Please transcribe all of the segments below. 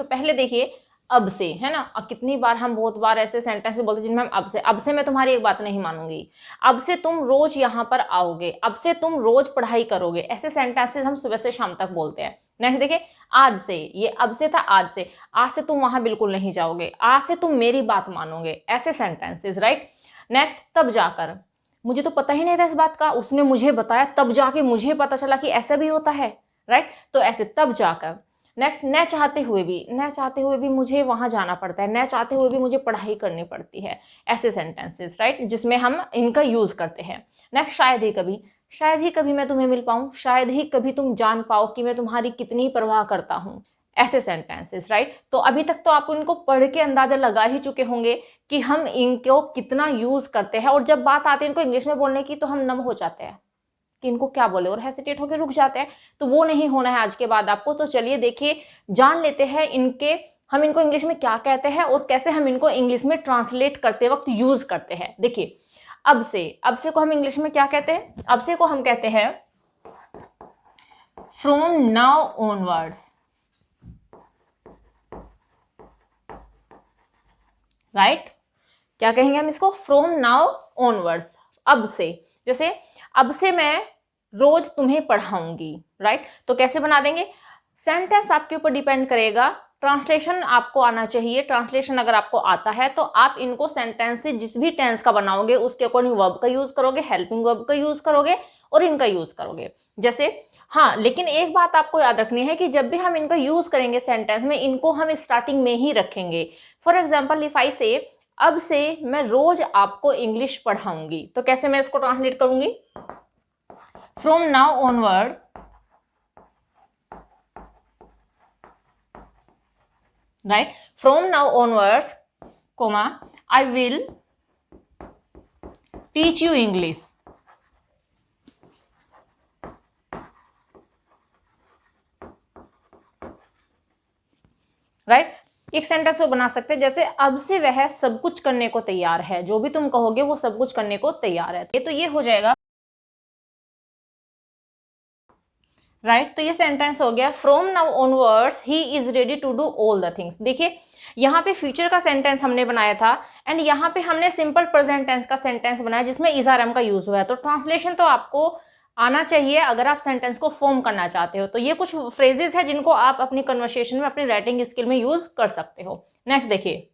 तो पहले देखिए अब से, है ना। कितनी बार हम बहुत बार ऐसे सेंटेंस बोलते हैं जिनमें हम अब से मैं तुम्हारी एक बात नहीं मानूंगी, अब से तुम रोज यहाँ पर आओगे, अब से तुम रोज पढ़ाई करोगे, ऐसे सेंटेंसेस हम सुबह से शाम तक बोलते हैं। नेक्स्ट देखिए आज से, ये अब से था आज से तुम वहां बिल्कुल नहीं जाओगे, आज से तुम मेरी बात मानोगे, ऐसे सेंटेंसेस, राइट। नेक्स्ट तब जाकर, मुझे तो पता ही नहीं था इस बात का, उसने मुझे बताया तब जाके मुझे पता चला कि ऐसा भी होता है, राइट। तो ऐसे तब जाकर। नेक्स्ट न चाहते हुए भी मुझे वहां जाना पड़ता है, न चाहते हुए भी मुझे पढ़ाई करनी पड़ती है, ऐसे सेंटेंसेस, राइट, जिसमें हम इनका यूज करते हैं। नेक्स्ट शायद ही कभी मैं तुम्हें मिल पाऊं, शायद ही कभी तुम जान पाओ कि मैं तुम्हारी कितनी परवाह करता हूं, ऐसे सेंटेंसेस, राइट। तो अभी तक तो आप इनको पढ़ के अंदाजा लगा ही चुके होंगे कि हम इनको कितना यूज करते हैं, और जब बात आती है इनको इंग्लिश में बोलने की तो हम नम हो जाते हैं कि इनको क्या बोले और हेसिटेट होकर रुक जाते हैं। तो वो नहीं होना है आज के बाद आपको। तो चलिए देखिए जान लेते हैं हम इनको इंग्लिश में क्या कहते हैं और कैसे हम इनको इंग्लिश में ट्रांसलेट करते वक्त यूज करते हैं। देखिए अब से को हम इंग्लिश में क्या कहते हैं? अब से को हम कहते हैं फ्रॉम नाउ ऑनवर्ड्स, राइट। क्या कहेंगे हम इसको? फ्रॉम नाउ ऑनवर्ड्स, अब से। जैसे अब से मैं रोज तुम्हें पढ़ाऊंगी, राइट। तो कैसे बना देंगे? सेंटेंस आपके ऊपर डिपेंड करेगा, ट्रांसलेशन आपको आना चाहिए। ट्रांसलेशन अगर आपको आता है तो आप इनको सेंटेंस से जिस भी टेंस का बनाओगे उसके अकॉर्डिंग वर्ब का यूज करोगे, हेल्पिंग वर्ब का यूज करोगे और इनका यूज करोगे। जैसे हाँ, लेकिन एक बात आपको याद रखनी है कि जब भी हम इनका यूज करेंगे सेंटेंस में, इनको हम स्टार्टिंग में ही रखेंगे। फॉर एग्जाम्पल इफ आई से अब से मैं रोज आपको इंग्लिश पढ़ाऊंगी, तो कैसे मैं इसको ट्रांसलेट करूंगी? From now onward right, from now onwards comma I will teach you English, right. एक सेंटेंस वो बना सकते हैं जैसे अब से वह सब कुछ करने को तैयार है, जो भी तुम कहोगे वो सब कुछ करने को तैयार है। तो ये हो जाएगा, राइट। तो ये सेंटेंस हो गया from now onwards he is ready to do all the things. देखिए यहाँ पे फ्यूचर का सेंटेंस हमने बनाया था एंड यहाँ पे हमने सिंपल प्रेजेंट टेंस का सेंटेंस बनाया जिसमें इज आर एम का यूज हुआ है। तो ट्रांसलेशन तो आपको आना चाहिए अगर आप सेंटेंस को फॉर्म करना चाहते हो। तो ये कुछ फ्रेजेस है जिनको आप अपनी कन्वर्सेशन में, अपनी राइटिंग स्किल में यूज कर सकते हो। नेक्स्ट देखिए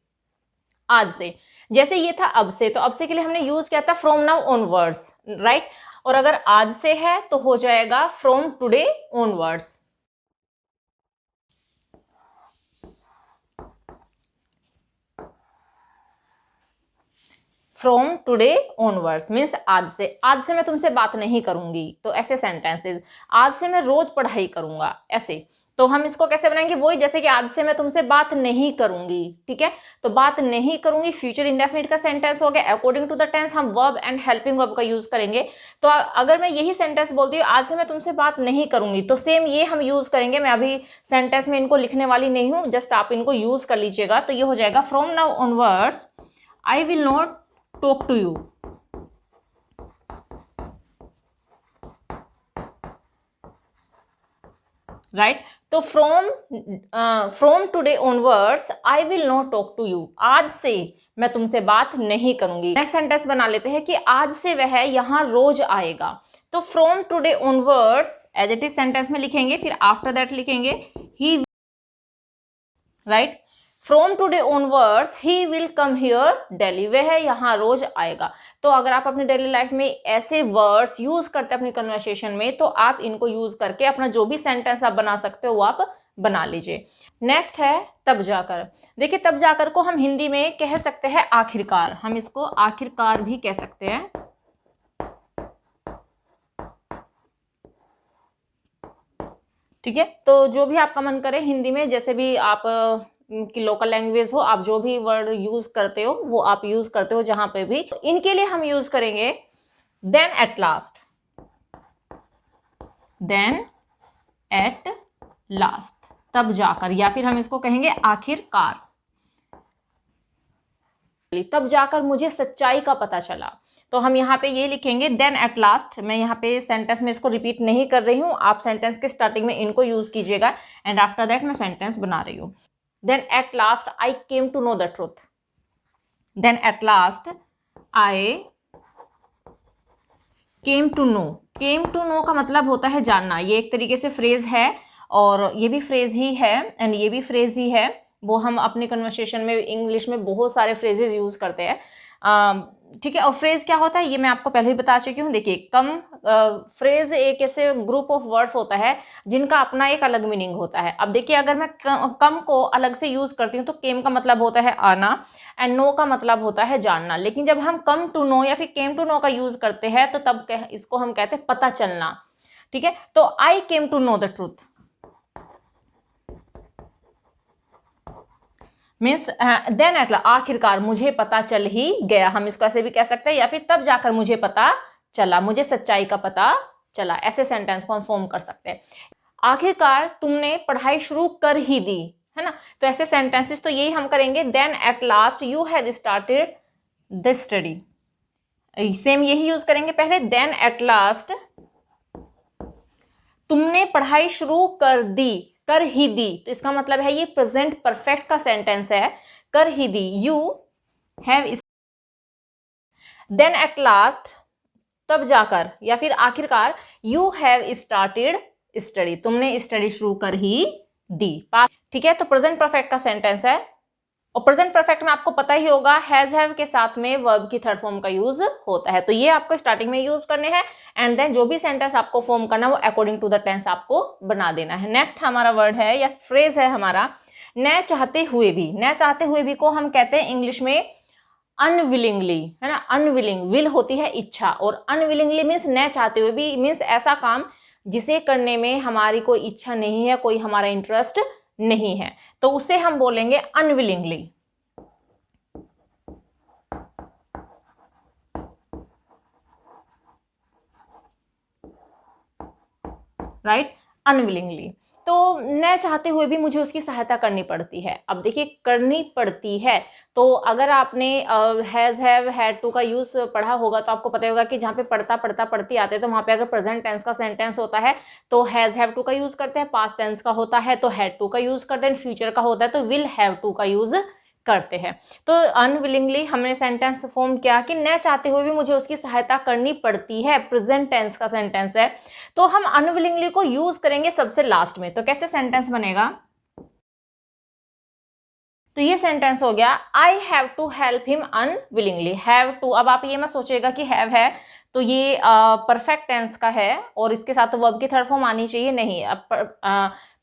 आज से, जैसे ये था अब से, तो अब से के लिए हमने यूज किया था फ्रॉम नाउ ऑनवर्ड्स, राइट। और अगर आज से है तो हो जाएगा from today onwards. From today onwards means आज से मैं तुमसे बात नहीं करूंगी, तो ऐसे सेंटेंसेस। आज से मैं रोज पढ़ाई करूंगा, ऐसे। तो हम इसको कैसे बनाएंगे? वही जैसे कि आज से मैं तुमसे बात नहीं करूंगी, ठीक है। तो बात नहीं करूंगी फ्यूचर इंडेफिनिट का सेंटेंस हो गया। अकॉर्डिंग टू द टेंस हम वर्ब एंड हेल्पिंग वर्ब का यूज करेंगे। तो अगर मैं यही सेंटेंस बोलती हूँ आज से मैं तुमसे बात नहीं करूंगी, तो सेम ये हम यूज करेंगे। मैं अभी सेंटेंस में इनको लिखने वाली नहीं हूँ, जस्ट आप इनको यूज कर लीजिएगा। तो ये हो जाएगा from now onwards I will not talk to you, right. तो from today onwards I will not talk to you, आज से मैं तुमसे बात नहीं करूंगी। नेक्स्ट सेंटेंस बना लेते हैं कि आज से वह यहां रोज आएगा। तो from today onwards as it is sentence में लिखेंगे, फिर आफ्टर दैट लिखेंगे ही, right. From today onwards he will come here daily, वह यहाँ रोज आएगा। तो अगर आप अपनी डेली लाइफ में ऐसे वर्ड्स यूज करते हैं अपनी कन्वर्सेशन में, तो आप इनको यूज करके अपना जो भी सेंटेंस आप बना सकते हो वो आप बना लीजिए। नेक्स्ट है तब जाकर। देखिए तब जाकर को हम हिंदी में कह सकते हैं आखिरकार, हम इसको आखिरकार भी कह सकते हैं, ठीक है। तो जो भी आपका मन करे हिंदी में, जैसे भी आप की लोकल लैंग्वेज हो, आप जो भी वर्ड यूज करते हो वो आप यूज करते हो जहां पे भी। तो इनके लिए हम यूज करेंगे then at last, then at last, तब जाकर, या फिर हम इसको कहेंगे आखिरकार। तब जाकर मुझे सच्चाई का पता चला, तो हम यहाँ पे ये लिखेंगे देन एट लास्ट। मैं यहाँ पे सेंटेंस में इसको रिपीट नहीं कर रही हूँ, आप सेंटेंस के स्टार्टिंग में इनको यूज कीजिएगा एंड आफ्टर दैट मैं सेंटेंस बना रही हूँ। then at last I came to know the truth. Then at last I came to know. Came to know का मतलब होता है जानना. ये एक तरीके से फ्रेज है और ये भी फ्रेज ही है एंड ये भी फ्रेज ही है. वो हम अपने कन्वर्सेशन में इंग्लिश में बहुत सारे फ्रेजेस यूज करते हैं. ठीक है. और फ्रेज क्या होता है ये मैं आपको पहले ही बता चुकी हूँ. देखिए, कम फ्रेज एक ऐसे ग्रुप ऑफ वर्ड्स होता है जिनका अपना एक अलग मीनिंग होता है. अब देखिए, अगर मैं कम को अलग से यूज करती हूँ तो केम का मतलब होता है आना एंड नो का मतलब होता है जानना. लेकिन जब हम कम टू नो या फिर केम टू नो का यूज करते हैं तो तब इसको हम कहते हैं पता चलना. ठीक है. तो I came to know the truth means then at आखिरकार मुझे पता चल ही गया. हम इसको ऐसे भी कह सकते हैं या फिर तब जाकर मुझे पता चला, मुझे सच्चाई का पता चला. ऐसे सेंटेंस को हम फॉर्म कर सकते हैं. आखिरकार तुमने पढ़ाई शुरू कर ही दी, है ना. तो ऐसे सेंटेंसेस तो यही हम करेंगे. Then at last you have started the study. Same यही यूज करेंगे पहले. देन एट लास्ट तुमने पढ़ाई शुरू कर दी, कर ही दी. तो इसका मतलब है ये प्रेजेंट परफेक्ट का सेंटेंस है. कर ही दी. You have. Then at last तब जाकर या फिर आखिरकार यू हैव स्टार्टेड स्टडी. तुमने स्टडी शुरू कर ही दी. ठीक है. तो प्रेजेंट परफेक्ट का सेंटेंस है. और प्रेजेंट परफेक्ट में आपको पता ही होगा हैज हैव के साथ में वर्ब की थर्ड फॉर्म का यूज होता है. तो ये आपको स्टार्टिंग में यूज करने हैं एंड देन जो भी सेंटेंस आपको फॉर्म करना है वो अकॉर्डिंग टू द टेंस आपको बना देना है. नेक्स्ट हमारा वर्ड है या फ्रेज है हमारा न चाहते हुए भी. न चाहते हुए भी को हम कहते हैं इंग्लिश में अनविलिंगली, है ना. अनविलिंग, विल होती है इच्छा और अनविलिंगली मीन्स न चाहते हुए भी मीन्स ऐसा काम जिसे करने में हमारी कोई इच्छा नहीं है, कोई हमारा इंटरेस्ट नहीं है, तो उसे हम बोलेंगे अनविलिंगली. राइट. अनविलिंगली. तो न चाहते हुए भी मुझे उसकी सहायता करनी पड़ती है. अब देखिए, करनी पड़ती है तो अगर आपने हैज हैव हैड टू का यूज पढ़ा होगा तो आपको पता होगा कि जहाँ पे पढ़ता पढ़ता पढ़ती आते हैं तो वहाँ पे अगर प्रेजेंट टेंस का सेंटेंस होता है तो हैज हैव टू का यूज करते हैं. पास्ट टेंस का होता है तो हैड टू का यूज करते हैं. फ्यूचर का होता है तो विल हैव टू का यूज करते हैं. तो अनविलिंगली हमने सेंटेंस फॉर्म किया कि न चाहते हुए भी मुझे उसकी सहायता करनी पड़ती है. प्रेजेंट टेंस का सेंटेंस है तो हम अनविलिंगली को यूज करेंगे सबसे लास्ट में. तो कैसे सेंटेंस बनेगा. तो ये सेंटेंस हो गया I have to help him unwillingly. Have to. अब आप ये मत सोचिएगा कि हैव है तो ये परफेक्ट टेंस का है और इसके साथ तो वर्ब की थर्ड फॉर्म आनी चाहिए. नहीं. अब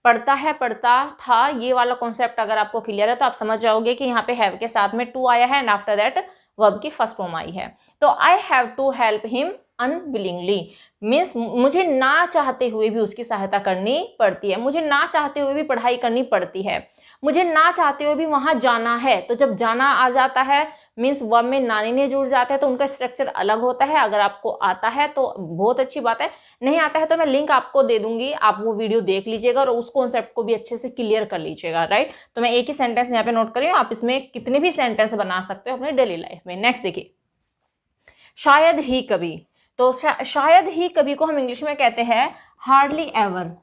पढ़ता है, पढ़ता था, ये वाला कॉन्सेप्ट अगर आपको क्लियर है तो आप समझ जाओगे कि यहाँ पे हैव के साथ में टू आया है एंड आफ्टर दैट वर्ब की फर्स्ट फॉर्म आई है. तो I have to help him unwillingly means मुझे ना चाहते हुए भी उसकी सहायता करनी पड़ती है. मुझे ना चाहते हुए भी पढ़ाई करनी पड़ती है. मुझे ना चाहते हुए भी वहां जाना है. तो जब जाना आ जाता है मीन्स वर्ब में नानी ने जुड़ जाता है तो उनका स्ट्रक्चर अलग होता है. अगर आपको आता है तो बहुत अच्छी बात है, नहीं आता है तो मैं लिंक आपको दे दूंगी, आप वो वीडियो देख लीजिएगा और उस कॉन्सेप्ट को भी अच्छे से क्लियर कर लीजिएगा. राइट. तो मैं एक ही सेंटेंस यहाँ पे नोट करी हूँ, आप इसमें कितने भी सेंटेंस बना सकते हो अपने डेली लाइफ में. नेक्स्ट देखिए, शायद ही कभी. तो शायद ही कभी को हम इंग्लिश में कहते हैं हार्डली एवर.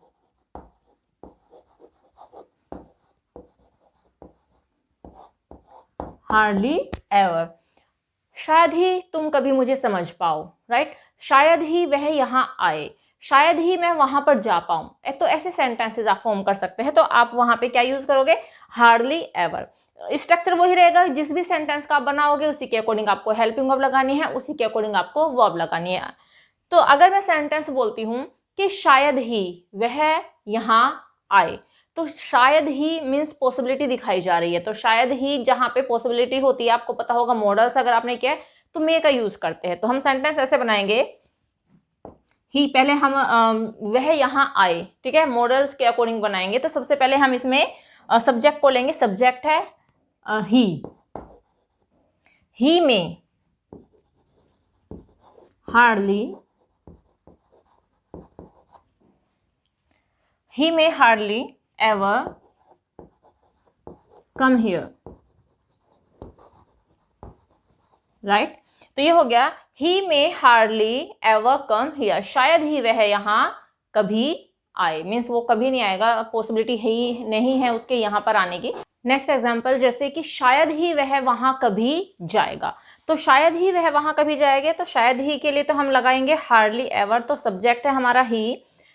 Hardly ever. शायद ही तुम कभी मुझे समझ पाओ. राइट. शायद ही वह यहाँ आए. शायद ही मैं वहां पर जा पाऊं. तो ऐसे सेंटेंसेस आप फॉर्म कर सकते हैं. तो आप वहां पे क्या यूज करोगे, हार्डली एवर. स्ट्रक्चर वही रहेगा, जिस भी सेंटेंस का आप बनाओगे उसी के अकॉर्डिंग आपको हेल्पिंग वर्ब लगानी है, उसी के अकॉर्डिंग आपको वर्ब लगानी है. तो अगर मैं सेंटेंस बोलती हूँ कि शायद ही वह यहाँ आए, तो शायद ही मीन्स पॉसिबिलिटी दिखाई जा रही है. तो शायद ही जहाँ पे पॉसिबिलिटी होती है, आपको पता होगा मॉडल्स अगर आपने किया तो मे का यूज करते हैं. तो हम सेंटेंस ऐसे बनाएंगे ही, पहले हम वह यहाँ आए. ठीक है. मॉडल्स के अकॉर्डिंग बनाएंगे. तो सबसे पहले हम इसमें सब्जेक्ट को लेंगे. सब्जेक्ट है ही. ही में हार्डली, ही में hardly ever come here. Right. तो ये हो गया ही में हार्डली एवर कम हियर. शायद ही वह यहाँ कभी आए मीन्स वो कभी नहीं आएगा, पॉसिबिलिटी ही नहीं है उसके यहाँ पर आने की. नेक्स्ट एग्जाम्पल, जैसे कि शायद ही वह वहां कभी जाएगा। तो शायद ही वह वहां कभी जाएगा, तो शायद ही के लिए तो हम लगाएंगे हार्डली एवर, तो सब्जेक्ट है हमारा ही,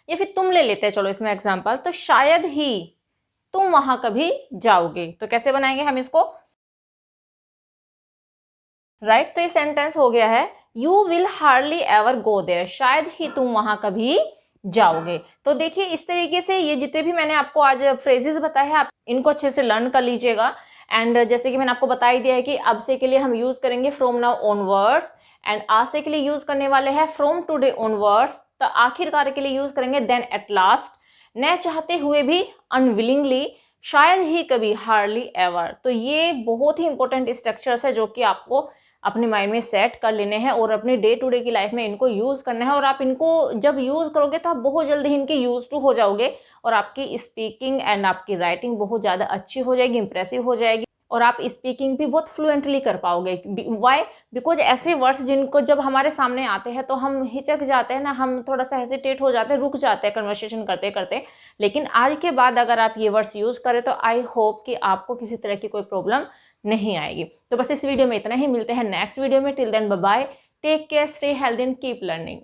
या फिर तुम ले लेते हैं चलो इसमें एग्जाम्पल, तो शायद ही तुम वहां कभी जाओगे। तो कैसे बनाएंगे हम इसको, राइट तो ये सेंटेंस हो गया है you will hardly ever go there, शायद ही तुम वहां कभी जाओगे। तो देखिए इस तरीके से ये जितने भी मैंने आपको आज फ्रेजेस बताए हैं, आप इनको अच्छे से लर्न कर लीजिएगा। एंड जैसे कि मैंने आपको बता ही दिया है कि अब से के लिए हम यूज करेंगे फ्रॉम नाउ ऑनवर्ड्स, एंड आज से के लिए यूज करने वाले हैं फ्रॉम टुडे ऑनवर्ड्स, तो आखिरकार के लिए यूज करेंगे देन एट लास्ट, न चाहते हुए भी अनविलिंगली, शायद ही कभी हार्डली एवर। तो ये बहुत ही इंपॉर्टेंट स्ट्रक्चर्स है जो कि आपको अपने माइंड में सेट कर लेने हैं और अपने डे टू डे की लाइफ में इनको यूज करना है। और आप इनको जब यूज करोगे तो आप बहुत जल्दी इनके यूज टू हो जाओगे और आपकी स्पीकिंग एंड आपकी राइटिंग बहुत ज़्यादा अच्छी हो जाएगी, इंप्रेसिव हो जाएगी, और आप स्पीकिंग भी बहुत फ्लुएंटली कर पाओगे। वाई, बिकॉज ऐसे वर्ड्स जिनको जब हमारे सामने आते हैं तो हम हिचक जाते हैं ना, हम थोड़ा सा हेजिटेट हो जाते हैं, रुक जाते हैं कन्वर्सेशन करते करते। लेकिन आज के बाद अगर आप ये वर्ड्स यूज करें तो आई होप कि आपको किसी तरह की कोई प्रॉब्लम नहीं आएगी। तो बस इस वीडियो में इतना ही, मिलते हैं नेक्स्ट वीडियो में। Till then bye bye, take care, stay healthy and keep learning.